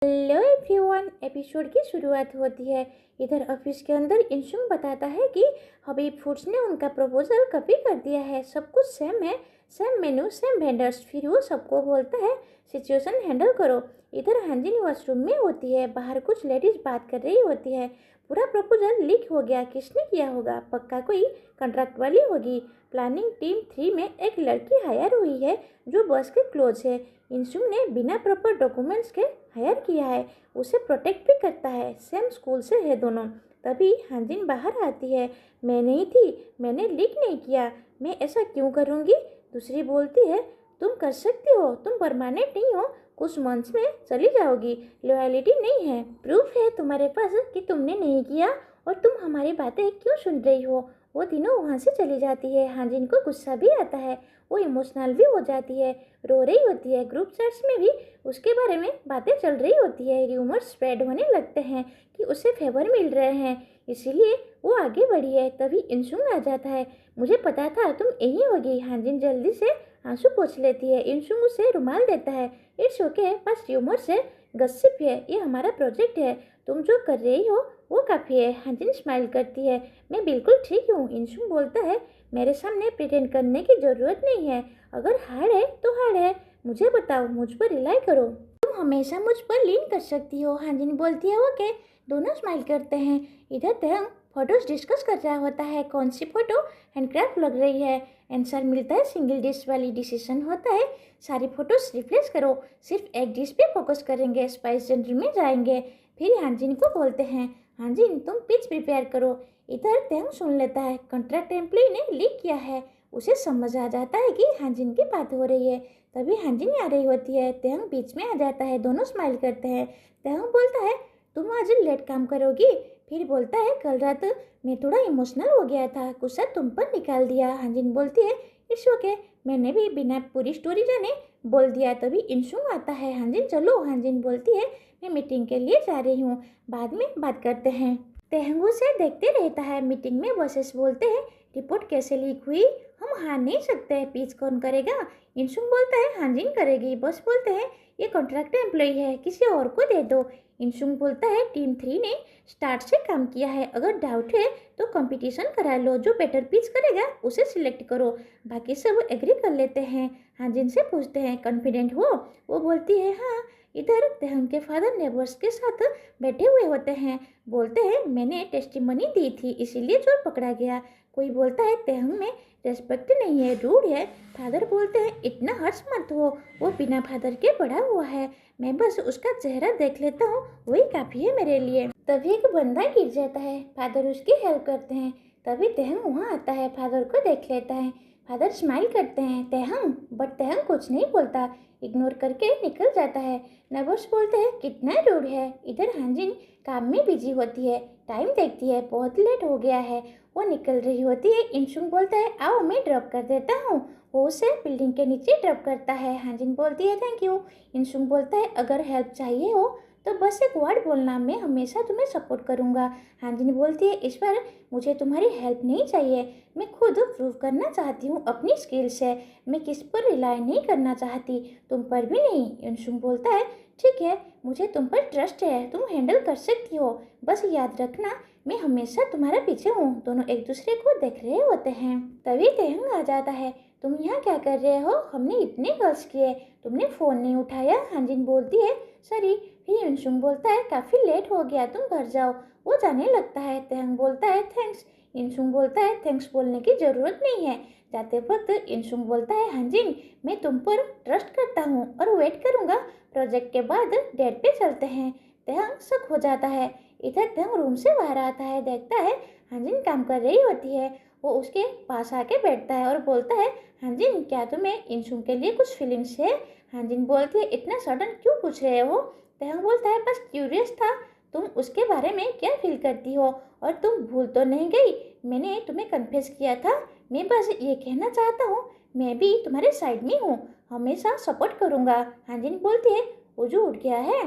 Hello everyone, episode की शुरुआत होती है। इधर ऑफिस के अंदर इंशुंग बताता है कि हबीब फूड्स ने उनका प्रपोजल कॉपी कर दिया है। सब कुछ सेम है, सेम मेनू, सेम वेंडर्स। फिर वो सबको बोलता है सिचुएशन हैंडल करो। इधर हांजिन वॉशरूम में होती है, बाहर कुछ लेडीज बात कर रही होती है। पूरा प्रपोजल लीक हो गया, किसने किया होगा? पक्का कोई कॉन्ट्रैक्ट वाली होगी। प्लानिंग टीम 3 में एक लड़की हायर हुई है जो बॉस के क्लोज है। इंशुंग ने बिना प्रॉपर डॉक्यूमेंट्स के हायर किया है, उसे प्रोटेक्ट भी करता है। सेम स्कूल से है दोनों। तभी हांजिन बाहर आती है। मैं नहीं थी, मैंने लीक नहीं किया, मैं ऐसा क्यों करूँगी? दूसरी बोलती है तुम कर सकती हो, तुम परमानेंट नहीं हो, कुछ मंथ्स में चली जाओगी। लॉयलिटी नहीं है, प्रूफ है तुम्हारे पास कि तुमने नहीं किया और तुम हमारी बातें क्यों सुन रही हो। वो तीनों वहाँ से चली जाती है। हांजिन को गुस्सा भी आता है, वो इमोशनल भी हो जाती है, रो रही होती है। ग्रुप चैट्स में भी उसके बारे में बातें चल रही होती है। र्यूमर स्प्रेड होने लगते हैं कि उसे फेवर मिल रहे हैं, इसीलिए वो आगे बढ़ी है। तभी इंशुंग आ जाता है। मुझे पता था तुम यही होगी। हांजिन जल्दी से आंसू पोंछ लेती है। इंशुंग उसे रुमाल देता है। इट्स ओके, बस र्यूमर से गसिप है, ये हमारा प्रोजेक्ट है, तुम जो कर रही हो वो काफ़ी है। हांजिन स्माइल करती है। मैं बिल्कुल ठीक हूँ। इंशुंग बोलता है मेरे सामने प्रिटेंड करने की ज़रूरत नहीं है, अगर हार्ड है तो हार्ड है, मुझे बताओ, मुझ पर रिलाई करो, तुम हमेशा मुझ पर लीन कर सकती हो। हांजिन बोलती है ओके। दोनों स्माइल करते हैं। इधर तेहंग फोटोज डिस्कस कर रहा होता है, कौन सी फोटो हैंडक्राफ्ट लग रही है। आंसर मिलता है सिंगल डिश वाली। डिसीजन होता है सारी फोटोज रिप्लेस करो, सिर्फ एक डिश पे फोकस करेंगे, स्पाइस जनरल में जाएंगे। फिर हांजिन को बोलते हैं हांजिन तुम पिच प्रिपेयर करो। इधर तेहंग सुन लेता है, कॉन्ट्रैक्ट एम्प्लॉय ने लीक किया है। उसे समझ आ जाता है कि हांजिन की बात हो रही है। तभी हांजिन आ रही होती है। तेहंग बीच में आ जाता है। दोनों स्माइल करते हैं। तेहंग बोलता है तुम आज लेट काम करोगी। फिर बोलता है कल रात मैं थोड़ा इमोशनल हो गया था, गुस्सा तुम पर निकाल दिया। हांजिन बोलती है इट्स ओके, मैंने भी बिना पूरी स्टोरी जाने बोल दिया। तभी इंशुंग आता है। हांजिन चलो। हांजिन बोलती है मैं मीटिंग के लिए जा रही हूँ, बाद में बात करते हैं। तेहंग उसे देखते रहता है। मीटिंग में बॉसेस बोलते हैं रिपोर्ट कैसे लीक हुई, हम हार नहीं सकते, पीच कौन करेगा? इंशुंग बोलता है हांजिन करेगी। बॉस बोलते हैं ये कॉन्ट्रैक्ट एम्प्लॉय है, किसी और को दे दो। इंशुंग बोलता है टीम 3 ने स्टार्ट से काम किया है, अगर डाउट है तो कंपटीशन करा लो, जो बेटर पिच करेगा उसे सिलेक्ट करो। बाकी सब एग्री कर लेते हैं। हांजिन से पूछते हैं कॉन्फिडेंट हो? वो बोलती है हाँ। इधर तेहंग के फादर नेबर्स के साथ बैठे हुए होते हैं। बोलते हैं मैंने टेस्टिमनी दी थी इसीलिए चोर पकड़ा गया। कोई बोलता है तेहंग में रेस्पेक्ट नहीं है, रूड है। फादर बोलते हैं इतना हर्ष मत हो, वो बिना फादर के बड़ा हुआ है, मैं बस उसका चेहरा देख लेता हूँ, वही काफ़ी है मेरे लिए। तभी एक बंदा गिर जाता है, फादर उसकी हेल्प करते हैं। तभी तेहंग वहाँ आता है, फादर को देख लेता है। फादर स्माइल करते हैं तेहंग, बट तेहंग कुछ नहीं बोलता, इग्नोर करके निकल जाता है। नबर्स बोलते हैं कितना रूड है। इधर हांजिन काम में बिजी होती है, टाइम देखती है, बहुत लेट हो गया है, वो निकल रही होती है। इंशुंग बोलता है आओ मैं ड्रॉप कर देता हूँ। वो उसे बिल्डिंग के नीचे ड्रॉप करता है। हांजिन बोलती है थैंक यू। इंशुंग बोलता है अगर हेल्प चाहिए हो तो बस एक वर्ड बोलना, मैं हमेशा तुम्हें सपोर्ट करूँगा। हांजिन बोलती है इस बार मुझे तुम्हारी हेल्प नहीं चाहिए, मैं खुद प्रूव करना चाहती हूँ अपनी स्किल से, मैं किस पर रिलाई नहीं करना चाहती, तुम पर भी नहीं। इंशुंग बोलता है ठीक है, मुझे तुम पर ट्रस्ट है, तुम हैंडल कर सकती हो, बस याद रखना मैं हमेशा तुम्हारे पीछे हूँ। दोनों एक दूसरे को देख रहे होते हैं। तभी तेहंग आ जाता है। तुम यहाँ क्या कर रहे हो, हमने इतने कॉल्स किए, तुमने फ़ोन नहीं उठाया। हांजिन बोलती है सॉरी। फिर इंशुंग बोलता है काफ़ी लेट हो गया, तुम घर जाओ। वो जाने लगता है। तेहंग बोलता है थैंक्स। इंशुंग बोलता है थैंक्स बोलने की ज़रूरत नहीं है। जाते वक्त इंशुंग बोलता है हांजिन मैं तुम पर ट्रस्ट करता हूँ और वेट करूँगा, प्रोजेक्ट के बाद डेट पे चलते हैं। तेहंग शक हो जाता है। इधर तेहंग रूम से बाहर आता है, देखता है हांजिन काम कर रही होती है। वो उसके पास आके बैठता है और बोलता है हांजिन क्या तुम्हें इंशुंग के लिए कुछ फीलिंग्स है? हांजिन बोलती है इतना सडन क्यों पूछ रहे हो? तेहंग बोलता है बस क्यूरियस था, तुम उसके बारे में क्या फील करती हो, और तुम भूल तो नहीं गई मैंने तुम्हें कन्फेस किया था। मैं बस ये कहना चाहता हूँ मैं भी तुम्हारे साइड में हूँ, हमेशा सपोर्ट करूँगा। हांजिन बोलती है उजू उठ गया है।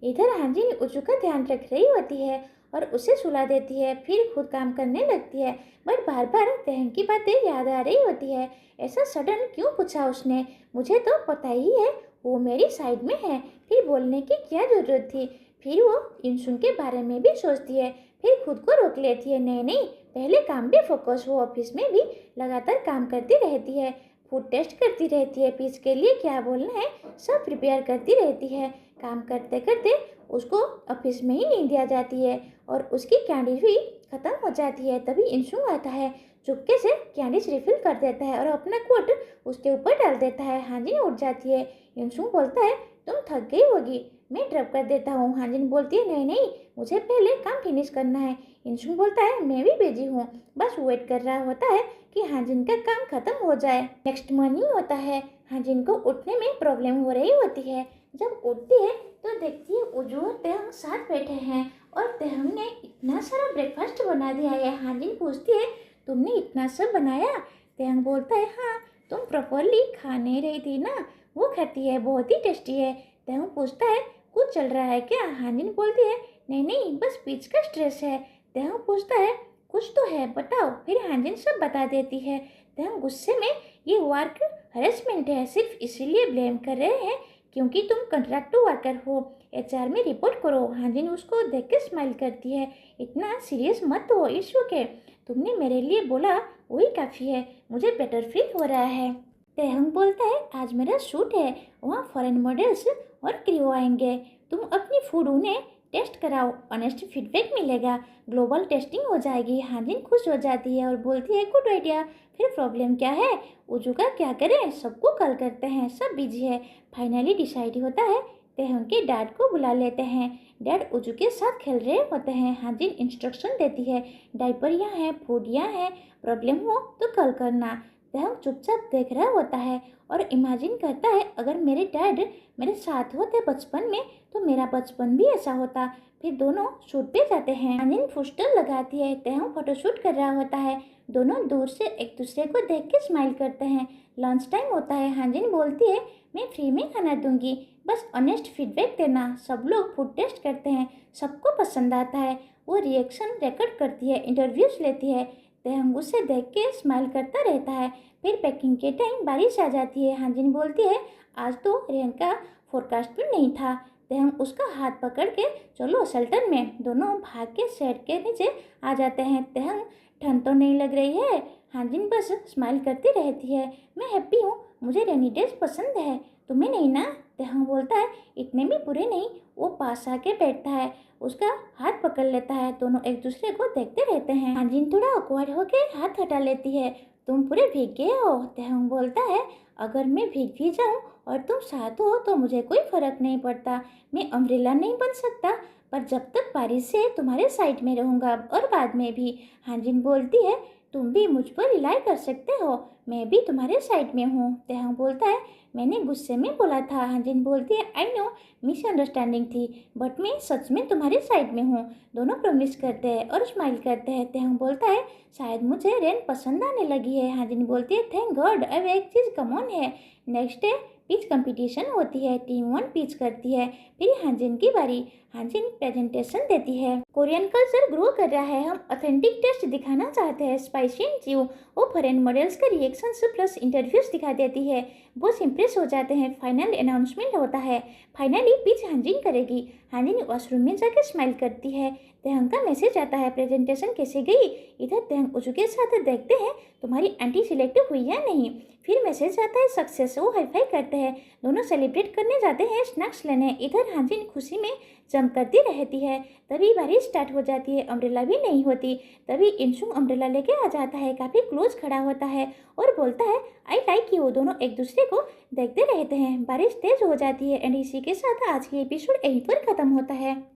इधर हांजिन उजू का ध्यान रख रही होती है और उसे सुला देती है, फिर खुद काम करने लगती है। बट बार बार तेहंग की बातें याद आ रही होती है। ऐसा सडन क्यों पूछा उसने? मुझे तो पता ही है वो मेरी साइड में है, फिर बोलने की क्या ज़रूरत थी। फिर वो इंशुन के बारे में भी सोचती है, फिर खुद को रोक लेती है, नहीं नहीं पहले काम पे फोकस हो। ऑफिस में भी लगातार काम करती रहती है, फूड टेस्ट करती रहती है, पिच के लिए क्या बोलना है सब प्रिपेयर करती रहती है। काम करते करते उसको ऑफिस में ही नींद आ जाती है और उसकी कैंडी भी ख़त्म हो जाती है। तभी इंशु आता है, चुपके से कैंडीज रिफिल कर देता है और अपना कोट उसके ऊपर डाल देता है। हाजिन उठ जाती है। इंशु बोलता है तुम थक गई होगी, मैं ड्रॉप कर देता हूँ। हाजिन बोलती है नहीं नहीं मुझे पहले काम फिनिश करना है। इंशु बोलता है मैं भी बिजी हूँ, बस वेट कर रहा होता है कि हाजिन का काम खत्म हो जाए। नेक्स्ट मॉर्निंग होता है। हाजिन को उठने में प्रॉब्लम हो रही होती है। जब उठती है तो देखती है उजू और तेहंग साथ बैठे हैं और तेहंग ने इतना सारा ब्रेकफास्ट बना दिया है। हाजिन पूछती है तुमने इतना सब बनाया? तेहंग बोलता है हाँ, तुम प्रॉपरली खा नहीं रही थी ना। वो कहती है बहुत ही टेस्टी है। तेहंग पूछता है कुछ चल रहा है क्या? हाजिन बोलती है नहीं नहीं बस पिच का स्ट्रेस है। तेहंग पूछता है कुछ तो है बताओ। फिर हाजिन सब बता देती है। तेहंग गुस्से में ये वर्क हरेसमेंट है, सिर्फ इसीलिए ब्लेम कर रहे हैं क्योंकि तुम कॉन्ट्रैक्ट वर्कर हो, एचआर में रिपोर्ट करो। हाजिन उसको देख के स्माइल करती है, इतना सीरियस मत हो इशू के, तुमने मेरे लिए बोला वही काफ़ी है, मुझे बेटर फील हो रहा है। तेहंग बोलता है आज मेरा शूट है, वहाँ फॉरेन मॉडल्स और क्रू आएंगे, तुम अपनी फूड उन्हें टेस्ट कराओ, ऑनेस्ट फीडबैक मिलेगा, ग्लोबल टेस्टिंग हो जाएगी। हाजिन खुश हो जाती है और बोलती है गुड आइडिया। फिर प्रॉब्लम क्या है, उजू का क्या करें, सबको कॉल करते हैं, सब बिजी है। फाइनली डिसाइड होता है, तेहंग के डैड को बुला लेते हैं। डैड उजू के साथ खेल रहे होते हैं। हाजिन इंस्ट्रक्शन देती है डायपर यहाँ है, फूड यहाँ है, प्रॉब्लम हो तो कॉल करना। तेहंग चुपचाप देख रहा होता है और इमेजिन करता है अगर मेरे डैड मेरे साथ होते बचपन में तो मेरा बचपन भी ऐसा होता। फिर दोनों शूट पे जाते हैं। हाजिन पोस्टर लगाती है, तेहंग फोटोशूट कर रहा होता है। दोनों दूर से एक दूसरे को देख के स्माइल करते हैं। लंच टाइम होता है। हाजिन बोलती है मैं फ्री में खाना दूंगी, बस ऑनेस्ट फीडबैक देना। सब लोग फूड टेस्ट करते हैं, सबको पसंद आता है। वो रिएक्शन रिकॉर्ड करती है, इंटरव्यूज लेती है। तेहंग उसे देख के स्माइल करता रहता है। फिर पैकिंग के टाइम बारिश आ जाती है। हाजिन बोलती है आज तो रेन का फोरकास्ट भी नहीं था। तेहंग उसका हाथ पकड़ के चलो शेल्टर में, दोनों भाग के शेड के नीचे आ जाते हैं। तेहंग ठंड तो नहीं लग रही है। हाजिन बस स्माइल करती रहती है, मैं हैप्पी हूँ, मुझे रेनी डेज पसंद है, तुम्हें नहीं ना? तेहंग बोलता है इतने भी बुरे नहीं। वो पास आके बैठता है, उसका हाथ पकड़ लेता है, दोनों एक दूसरे को देखते रहते हैं। हाजिन थोड़ा ऑकवर्ड होके हाथ हटा लेती है, तुम पूरे भीग गए हो। तेहंग बोलता है अगर मैं भीग भी जाऊँ और तुम साथ हो तो मुझे कोई फर्क नहीं पड़ता, मैं अम्ब्रेला नहीं बन सकता पर जब तक बारिश से तुम्हारे साइड में रहूँगा और बाद में भी। हाजिन बोलती है तुम भी मुझ पर रिलाई कर सकते हो, मैं भी तुम्हारे साइड में हूँ। तेहंग बोलता है मैंने गुस्से में बोला था। हाजिन बोलती है आई नो मिसअंडरस्टैंडिंग थी, बट मैं सच में तुम्हारे साइड में हूँ। दोनों प्रॉमिस करते हैं और स्माइल करते हैं। तेहंग बोलता है शायद मुझे रेन पसंद आने लगी है। हाजिन बोलती है थैंक गॉड, अब एक चीज़ कमॉन है। नेक्स्ट डे पिच कंपटीशन होती है, टीम 1 पिच करती है। फिर हाजिन की बारी। हाजिन प्रेजेंटेशन देती है, कोरियन कल्चर ग्रो कर रहा है, हम ऑथेंटिक टेस्ट दिखाना चाहते हैं, स्पाइसी एंड च्यू। वो फॉरेन मॉडल्स का रिएक्शन प्लस इंटरव्यूज दिखा देती है, बॉस इंप्रेस हो जाते हैं। फाइनल अनाउंसमेंट होता है, फाइनली पिच हाजिन करेगी। हाजिन वॉशरूम में जाकर स्माइल करती है। तेहंग का मैसेज आता है प्रेजेंटेशन कैसे गई? इधर तेहंग उजू के साथ देखते हैं तुम्हारी आंटी सिलेक्ट हुई या नहीं। फिर मैसेज आता है सक्सेस, वो हाईफाई करते हैं, दोनों सेलिब्रेट करने जाते हैं स्नैक्स लेने। इधर हाजिन खुशी में जंप करती रहती है। तभी बारिश स्टार्ट हो जाती है, अम्ब्रेला भी नहीं होती। तभी इंशुंग अम्ब्रेला लेके आ जाता है, काफ़ी क्लोज खड़ा होता है और बोलता है आई लाइक यू। दोनों एक दूसरे को देखते रहते हैं। बारिश तेज हो जाती है एंड इसी के साथ आज की एपिसोड यहीं पर ख़त्म होता है।